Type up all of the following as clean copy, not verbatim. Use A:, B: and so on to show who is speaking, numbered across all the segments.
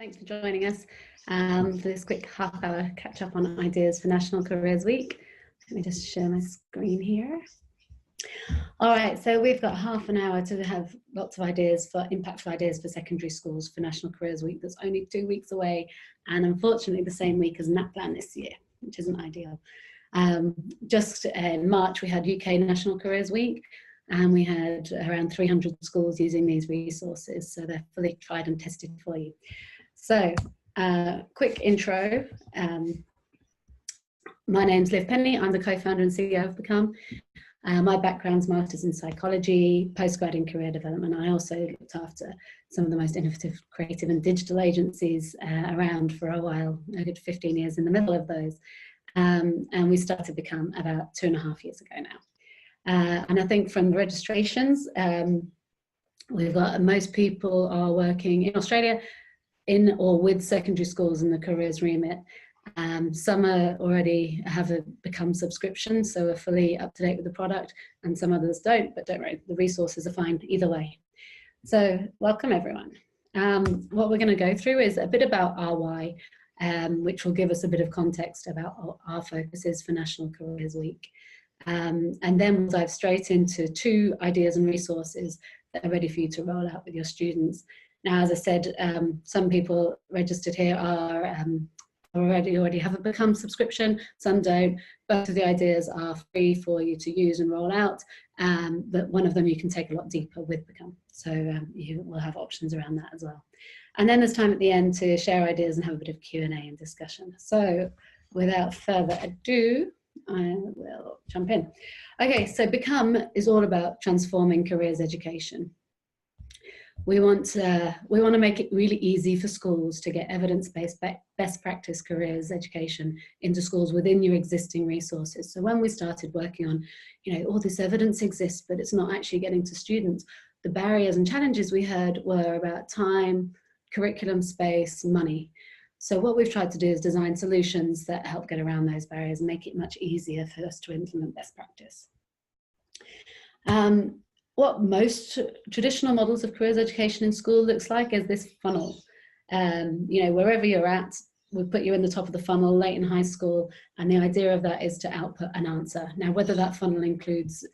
A: Thanks for joining us for this quick half-hour catch-up on ideas for National Careers Week. Let me just share my screen here. All right, so we've got half an hour to have lots of ideas for impactful ideas for secondary schools for National Careers Week. That's only 2 weeks away, and unfortunately the same week as NAPLAN this year, which isn't ideal. Just in March, we had UK National Careers Week, and we had around 300 schools using these resources, so they're fully tried and tested for you. So, quick intro. My name's Liv Penny. I'm the co-founder and CEO of Become. My background's Masters in Psychology, postgrad in Career Development. I also looked after some of the most innovative, creative and digital agencies around for a while, a good 15 years in the middle of those. And we started Become about 2.5 years ago now. And I think from the registrations, we've got most people are working in Australia in or with secondary schools in the careers remit. Some are already have a Become subscription, so are fully up to date with the product, and some others don't, but don't worry, the resources are fine either way. So welcome everyone. What we're going to go through is a bit about our why, which will give us a bit of context about our focuses for National Careers Week. And then we'll dive straight into 2 ideas and resources that are ready for you to roll out with your students. Now, as I said, some people registered here are already have a Become subscription, some don't. Both of the ideas are free for you to use and roll out, but one of them you can take a lot deeper with Become. So you will have options around that as well. And then there's time at the end to share ideas and have a bit of Q&A and discussion. So without further ado, I will jump in. Okay, so Become is all about transforming careers education. We want to make it really easy for schools to get evidence-based best practice careers education into schools within your existing resources. So when we started working on, all this evidence exists, but it's not actually getting to students, the barriers and challenges we heard were about time, curriculum space, money. So what we've tried to do is design solutions that help get around those barriers and make it much easier for us to implement best practice. What most traditional models of careers education in school looks like is this funnel. Wherever you're at, we put you in the top of the funnel late in high school, and the idea of that is to output an answer. Now, whether that funnel includes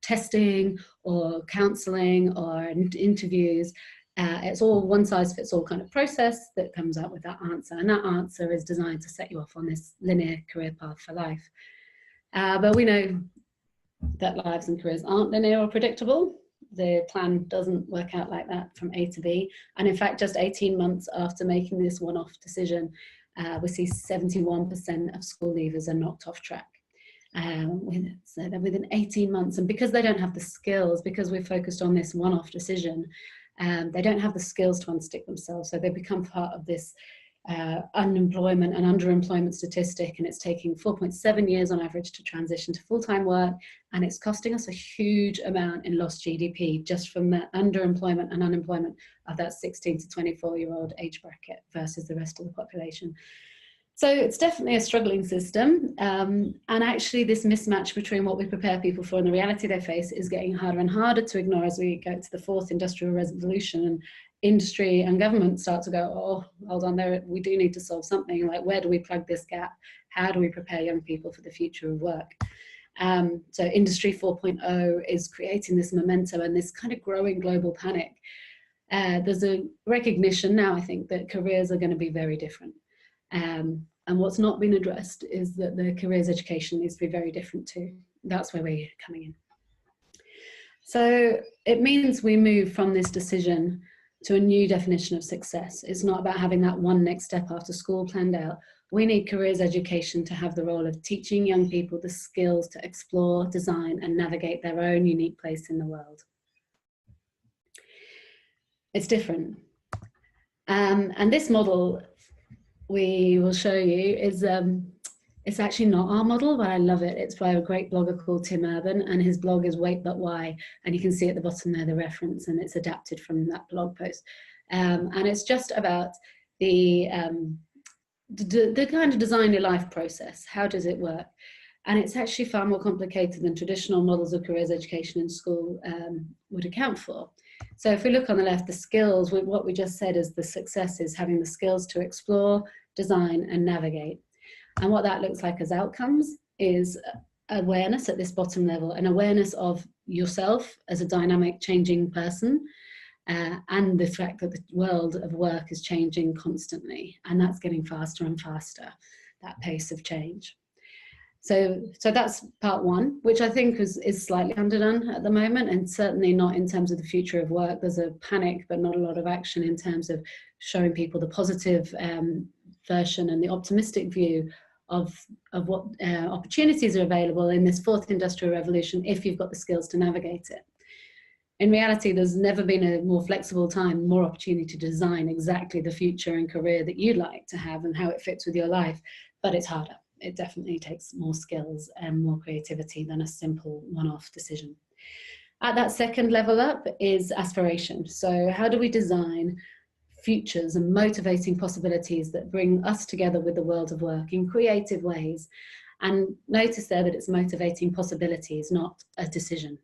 A: testing or counselling or interviews, it's all one size fits all kind of process that comes out with that answer, and that answer is designed to set you off on this linear career path for life. But we know that lives and careers aren't linear or predictable. The plan doesn't work out like that from A to B. And in fact, just 18 months after making this one-off decision, we see 71% of school leavers are knocked off track. So they're within 18 months. And because they don't have the skills, because we're focused on this one-off decision, they don't have the skills to unstick themselves. So they become part of this unemployment and underemployment statistic, and it's taking 4.7 years on average to transition to full-time work, and it's costing us a huge amount in lost GDP just from the underemployment and unemployment of that 16 to 24-year-old age bracket versus the rest of the population. So it's definitely a struggling system, and actually this mismatch between what we prepare people for and the reality they face is getting harder and harder to ignore as we go to the 4th industrial revolution, and industry and government start to go, oh, hold on, there, we do need to solve something. Like, where do we plug this gap? How do we prepare young people for the future of work? So Industry 4.0 is creating this momentum and this kind of growing global panic. There's a recognition now, I think, that careers are going to be very different. And what's not been addressed is that the careers education needs to be very different too. That's where we're coming in. So it means we move from this decision to a new definition of success. It's not about having that one next step after school planned out. We need careers education to have the role of teaching young people the skills to explore, design, and navigate their own unique place in the world. It's different. And this model we will show you is, it's actually not our model, but I love it. It's by a great blogger called Tim Urban, and his blog is Wait But Why, and you can see at the bottom there the reference, and it's adapted from that blog post. And it's just about the kind of design your life process. How does it work? And it's actually far more complicated than traditional models of careers education in school would account for. So if we look on the left, the skills, what we just said is the success is having the skills to explore, design and navigate. And what that looks like as outcomes is awareness at this bottom level, an awareness of yourself as a dynamic, changing person, and the fact that the world of work is changing constantly, and that's getting faster and faster, that pace of change. So that's part one, which I think is slightly underdone at the moment, and certainly not in terms of the future of work. There's a panic, but not a lot of action in terms of showing people the positive version and the optimistic view of what opportunities are available in this fourth industrial revolution if you've got the skills to navigate it. In reality, there's never been a more flexible time, more opportunity to design exactly the future and career that you'd like to have and how it fits with your life, but it's harder. It definitely takes more skills and more creativity than a simple one-off decision. At that second level up is aspiration. So how do we design futures and motivating possibilities that bring us together with the world of work in creative ways? And notice there that it's motivating possibilities, not a decision.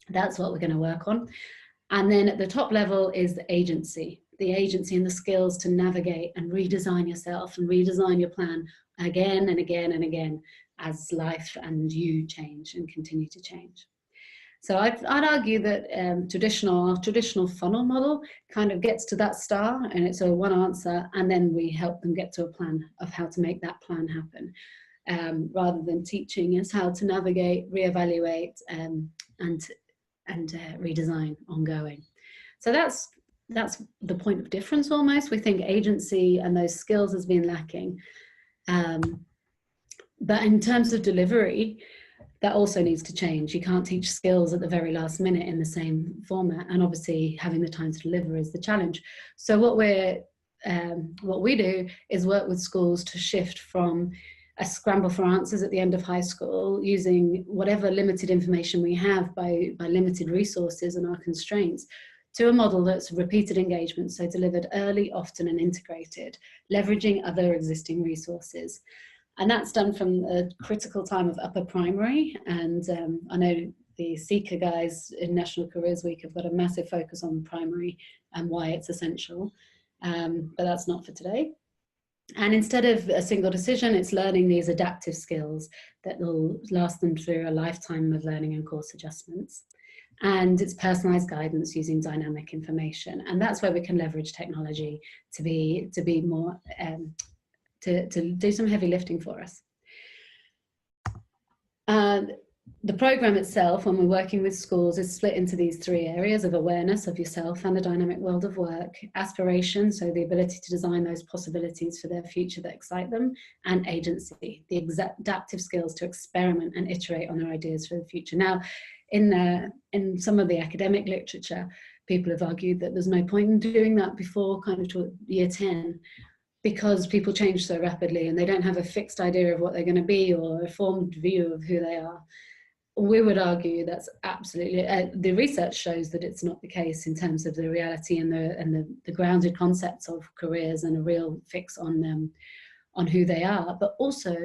A: That's what we're going to work on. And then at the top level is the agency and the skills to navigate and redesign yourself and redesign your plan again and again and again as life and you change and continue to change. So I'd argue that traditional funnel model kind of gets to that star, and it's a one answer, and then we help them get to a plan of how to make that plan happen, rather than teaching us how to navigate, reevaluate, and redesign ongoing. So that's the point of difference almost. We think agency and those skills has been lacking. But in terms of delivery, that also needs to change. You can't teach skills at the very last minute in the same format, and obviously having the time to deliver is the challenge. So what we do is work with schools to shift from a scramble for answers at the end of high school, using whatever limited information we have by limited resources and our constraints, to a model that's repeated engagement, so delivered early, often and integrated, leveraging other existing resources. And that's done from a critical time of upper primary. And I know the Seeker guys in National Careers Week have got a massive focus on primary and why it's essential, but that's not for today. And instead of a single decision, it's learning these adaptive skills that will last them through a lifetime of learning and course adjustments. And it's personalized guidance using dynamic information. And that's where we can leverage technology to be more, to do some heavy lifting for us. The program itself, when we're working with schools, is split into these three areas of awareness of yourself and the dynamic world of work, aspiration, so the ability to design those possibilities for their future that excite them, and agency, the adaptive skills to experiment and iterate on their ideas for the future. Now, in some of the academic literature, people have argued that there's no point in doing that before kind of year 10, because people change so rapidly and they don't have a fixed idea of what they're going to be or a formed view of who they are. We would argue that's absolutely, the research shows that it's not the case in terms of the reality and the grounded concepts of careers and a real fix on who they are. But also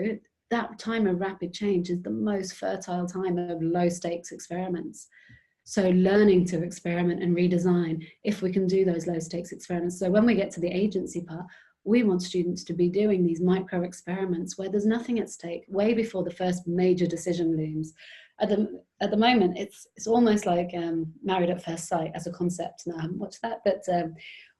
A: that time of rapid change is the most fertile time of low stakes experiments. So learning to experiment and redesign, if we can do those low stakes experiments. So when we get to the agency part, we want students to be doing these micro experiments where there's nothing at stake, way before the first major decision looms. At the moment, it's almost like Married at First Sight as a concept. Now I haven't watched that, but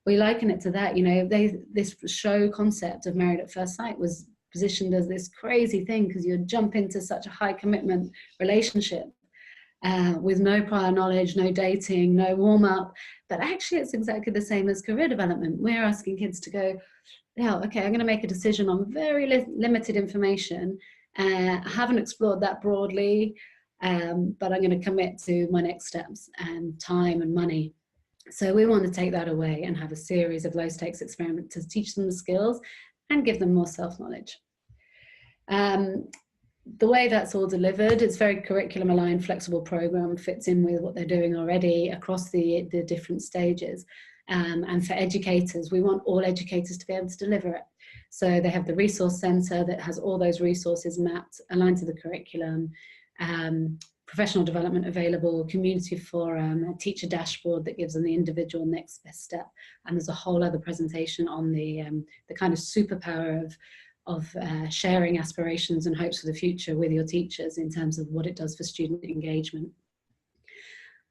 A: we liken it to that. You know, this show concept of Married at First Sight was positioned as this crazy thing because you jump into such a high commitment relationship with no prior knowledge, no dating, no warm up. But actually, it's exactly the same as career development. We're asking kids to go, yeah, okay, I'm going to make a decision on very limited information. I haven't explored that broadly, but I'm going to commit to my next steps and time and money. So we want to take that away and have a series of low stakes experiments to teach them the skills and give them more self-knowledge. The way that's all delivered, it's very curriculum aligned, flexible program, fits in with what they're doing already across the different stages. And for educators, we want all educators to be able to deliver it. So they have the resource center that has all those resources mapped, aligned to the curriculum, professional development available, community forum, a teacher dashboard that gives them the individual next best step. And there's a whole other presentation on the kind of superpower of sharing aspirations and hopes for the future with your teachers in terms of what it does for student engagement.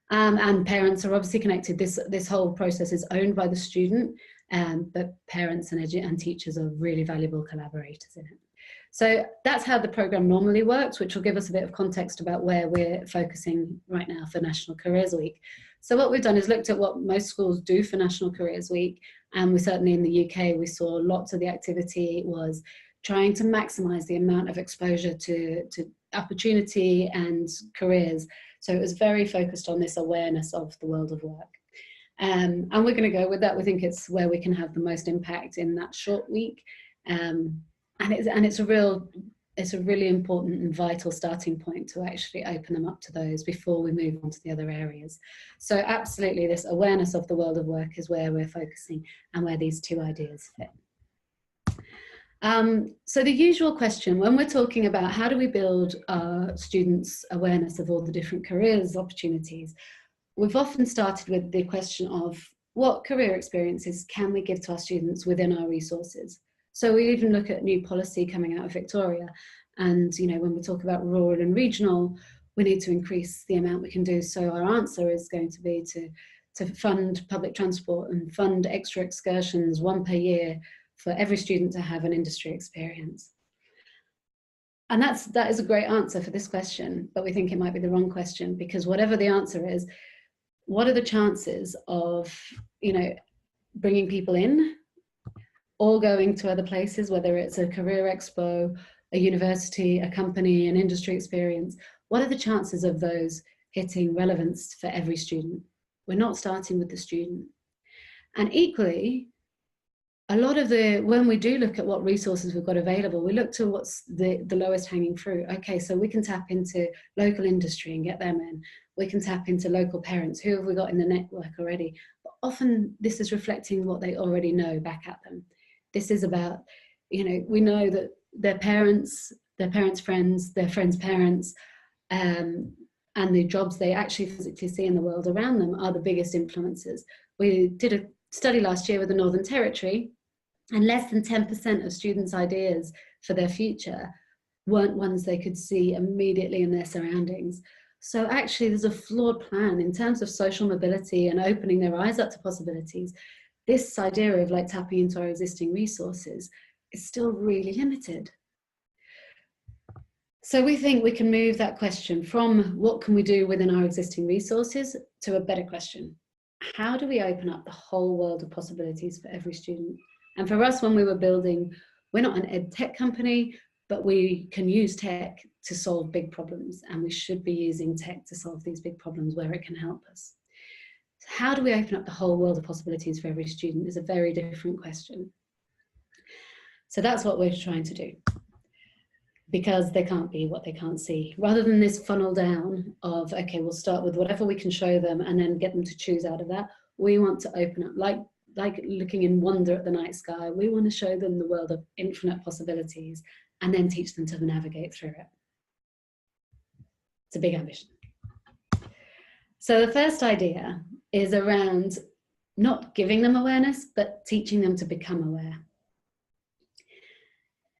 A: And parents are obviously connected. This whole process is owned by the student, but parents and teachers are really valuable collaborators in it. So that's how the programme normally works, which will give us a bit of context about where we're focusing right now for National Careers Week. So what we've done is looked at what most schools do for National Careers Week, and we certainly in the UK, we saw lots of the activity was trying to maximise the amount of exposure to opportunity and careers. So it was very focused on this awareness of the world of work. And we're going to go with that. We think it's where we can have the most impact in that short week. And it's a really important and vital starting point to actually open them up to those before we move on to the other areas. So absolutely, this awareness of the world of work is where we're focusing and where these two ideas fit. So the usual question when we're talking about how do we build our students' awareness of all the different careers, opportunities, we've often started with the question of what career experiences can we give to our students within our resources. So we even look at new policy coming out of Victoria, and when we talk about rural and regional, we need to increase the amount we can do. So our answer is going to be to fund public transport and fund extra excursions, 1 per year, for every student to have an industry experience. And that is a great answer for this question, but we think it might be the wrong question, because whatever the answer is, what are the chances of bringing people in or going to other places, whether it's a career expo, a university, a company, an industry experience? What are the chances of those hitting relevance for every student? We're not starting with the student. And equally, a lot of when we do look at what resources we've got available, we look to what's the lowest hanging fruit. Okay, so we can tap into local industry and get them in. We can tap into local parents. Who have we got in the network already? But often this is reflecting what they already know back at them. This is about, we know that their parents' friends, their friends' parents, and the jobs they actually physically see in the world around them are the biggest influences. We did a study last year with the Northern Territory, and less than 10% of students' ideas for their future weren't ones they could see immediately in their surroundings. So actually there's a flawed plan in terms of social mobility and opening their eyes up to possibilities. This idea of tapping into our existing resources is still really limited. So we think we can move that question from what can we do within our existing resources to a better question. How do we open up the whole world of possibilities for every student? And for us, when we were building, we're not an ed tech company, but we can use tech to solve big problems, and we should be using tech to solve these big problems where it can help us. So how do we open up the whole world of possibilities for every student is a very different question. So that's what we're trying to do, because they can't be what they can't see. Rather than this funnel down of, okay, we'll start with whatever we can show them and then get them to choose out of that, we want to open up, like looking in wonder at the night sky, we want to show them the world of infinite possibilities and then teach them to navigate through it. It's a big ambition. So the first idea is around not giving them awareness, but teaching them to become aware.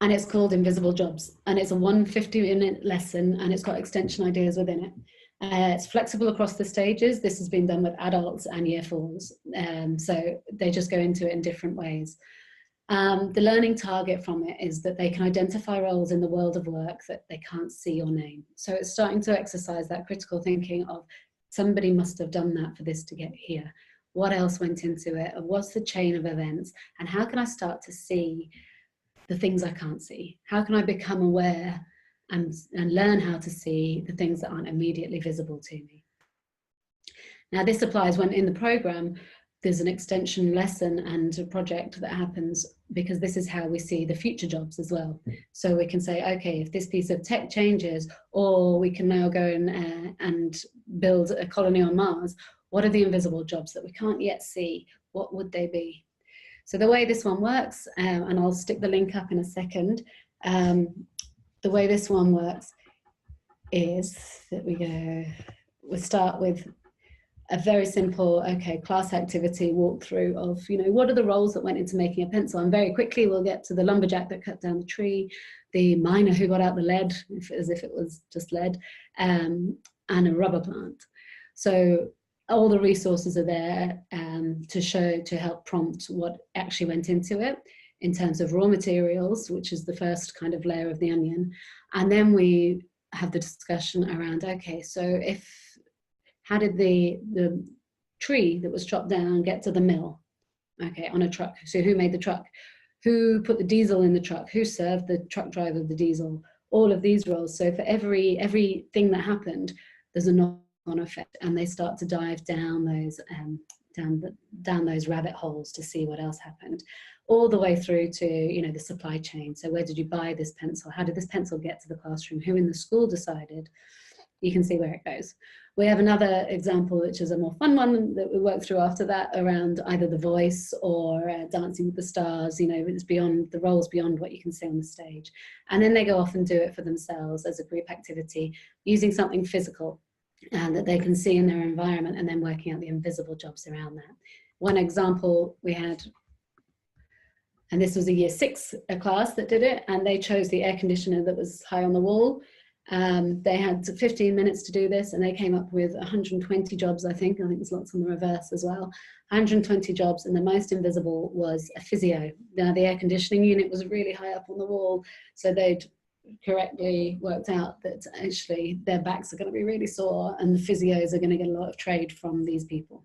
A: And it's called Invisible Jobs, and it's a 150-minute lesson, and it's got extension ideas within it. It's flexible across the stages. This has been done with adults and year fours, so they just go into it in different ways. The learning target from it is that they can identify roles in the world of work that they can't see or name. So it's starting to exercise that critical thinking of somebody must have done that for this to get here. What else went into it? What's the chain of events? And how can I start to see the things I can't see? How can I become aware and learn how to see the things that aren't immediately visible to me? Now this applies when in the program there's an extension lesson and a project that happens, because this is how we see the future jobs as well. So we can say, okay, if this piece of tech changes, or we can now go and build a colony on Mars, what are the invisible jobs that we can't yet see? What would they be? So the way this one works, and I'll stick the link up in a second, the way this one works is that we start with a very simple, okay, class activity walkthrough of, you know, what are the roles that went into making a pencil? And very quickly we'll get to the lumberjack that cut down the tree, the miner who got out the lead, as if it was just lead, and a rubber plant. So all the resources are there to help prompt what actually went into it in terms of raw materials, which is the first kind of layer of the onion. And then we have the discussion around, okay, so how did the tree that was chopped down get to the mill? Okay, on a truck. So who made the truck? Who put the diesel in the truck? Who served the truck driver the diesel? All of these roles. So for everything that happened, there's a knock-on effect, and they start to dive down those down those rabbit holes to see what else happened, all the way through to, you know, the supply chain. So where did you buy this pencil? How did this pencil get to the classroom? Who in the school decided? You can see where it goes. We have another example, which is a more fun one that we work through after that, around either The Voice or Dancing with the Stars. You know, it's beyond the roles, beyond what you can see on the stage. And then they go off and do it for themselves as a group activity, using something physical that they can see in their environment, and then working out the invisible jobs around that. One example we had, and this was a year 6 class that did it, and they chose the air conditioner that was high on the wall. They had 15 minutes to do this, and they came up with 120 jobs, I think there's lots on the reverse as well, 120 jobs, and the most invisible was a physio. Now the air conditioning unit was really high up on the wall, so they'd correctly worked out that actually their backs are going to be really sore, and the physios are going to get a lot of trade from these people,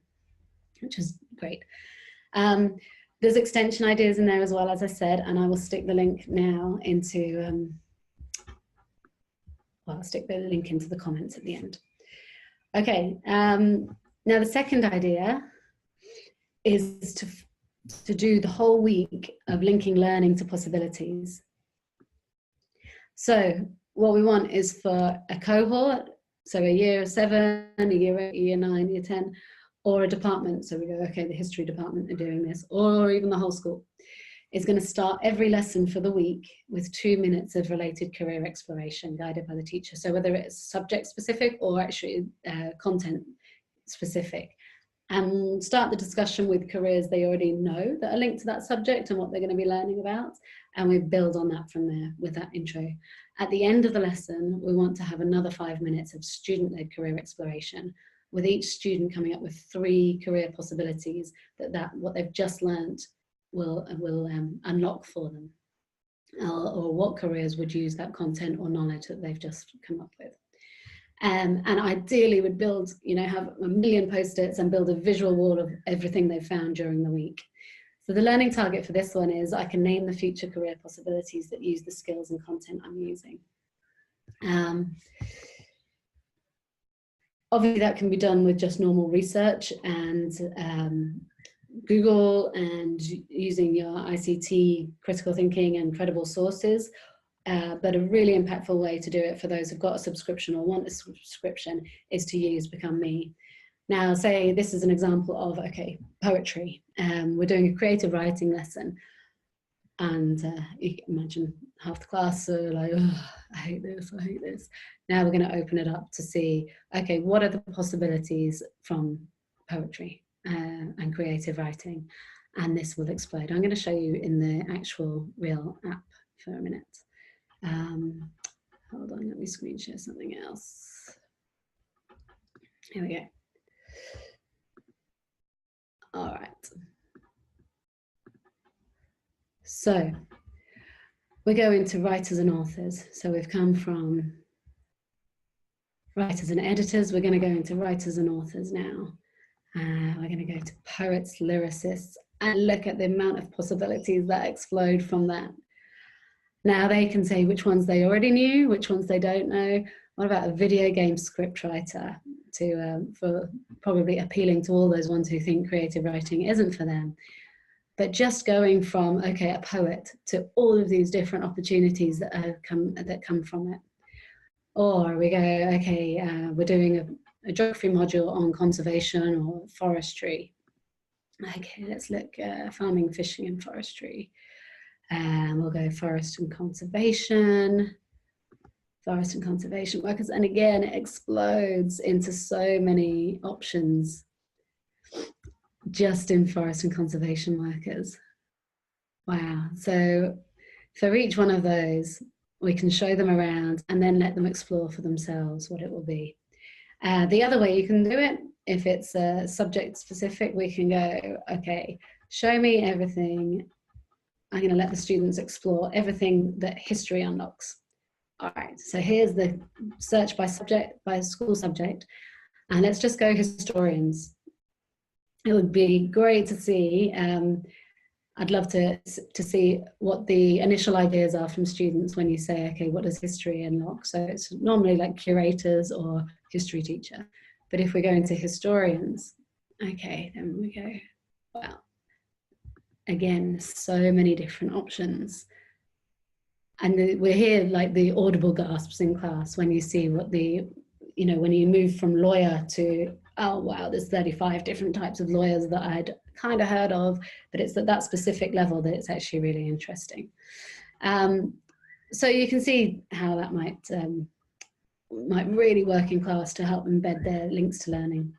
A: which is great. There's extension ideas in there as well, as I said, and I will stick the link now into I'll stick the link into the comments at the end. Okay, now the second idea is to do the whole week of linking learning to possibilities. So what we want is for a cohort, so a year 7, a year 8, year 9, year 10, or a department. So we go, okay, the history department are doing this, or even the whole school is going to start every lesson for the week with 2 minutes of related career exploration guided by the teacher. So whether it's subject specific or actually content specific, and start the discussion with careers they already know that are linked to that subject and what they're going to be learning about, and we build on that from there with that intro. At the end of the lesson, we want to have another 5 minutes of student-led career exploration, with each student coming up with 3 career possibilities that what they've just learned will unlock for them, or what careers would use that content or knowledge that they've just come up with. And ideally would build, you know, have a million post-its and build a visual wall of everything they've found during the week. So the learning target for this one is I can name the future career possibilities that use the skills and content I'm using. Obviously that can be done with just normal research and Google and using your ICT critical thinking and credible sources. But a really impactful way to do it for those who've got a subscription or want a subscription is to use Become Me. Now, say this is an example of, okay, poetry. We're doing a creative writing lesson, and you can imagine half the class are like, oh, I hate this, I hate this. Now we're going to open it up to see, okay, what are the possibilities from poetry and creative writing? And this will explode. I'm going to show you in the actual real app for a minute. Hold on, let me screen share something else. Here we go. All right. So we're going to writers and authors. So we've come from writers and editors. We're going to go into writers and authors now. We're going to go to poets, lyricists, and look at the amount of possibilities that explode from that. Now they can say which ones they already knew, which ones they don't know. What about a video game script writer for probably appealing to all those ones who think creative writing isn't for them? But just going from, okay, a poet to all of these different opportunities that come from it. Or we go, okay, we're doing a geography module on conservation or forestry. Okay, let's look at farming, fishing and forestry. We'll go forest and conservation, forest and conservation workers. And again, it explodes into so many options just in forest and conservation workers. Wow. So for each one of those, we can show them around and then let them explore for themselves what it will be. The other way you can do it, if it's subject specific, we can go, okay, show me everything. I'm going to let the students explore everything that history unlocks. All right, so here's the search by subject, by school subject, and let's just go historians. It would be great to see, I'd love to see what the initial ideas are from students when you say, okay, what does history unlock? So it's normally like curators or history teacher. But if we go into historians, okay, then we go, wow. Again, so many different options. And we're here like the audible gasps in class when you see what the, you know, when you move from lawyer to, oh wow, there's 35 different types of lawyers that I'd kind of heard of, but it's at that specific level that it's actually really interesting. So you can see how that might really work in class to help embed their links to learning.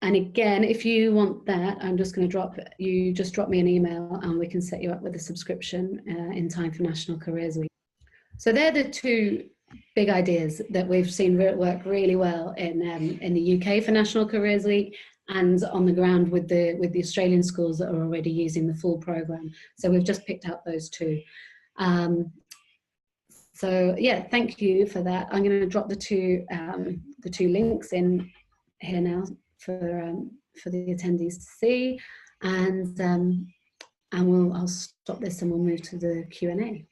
A: And again, if you want that, I'm just going to drop me an email and we can set you up with a subscription in time for National Careers Week. So they're the two big ideas that we've seen work really well in the UK for National Careers Week and on the ground with the Australian schools that are already using the full programme. So we've just picked out those two. So yeah, thank you for that. I'm going to drop the two links in here now for the attendees to see, and I'll stop this and we'll move to the Q&A.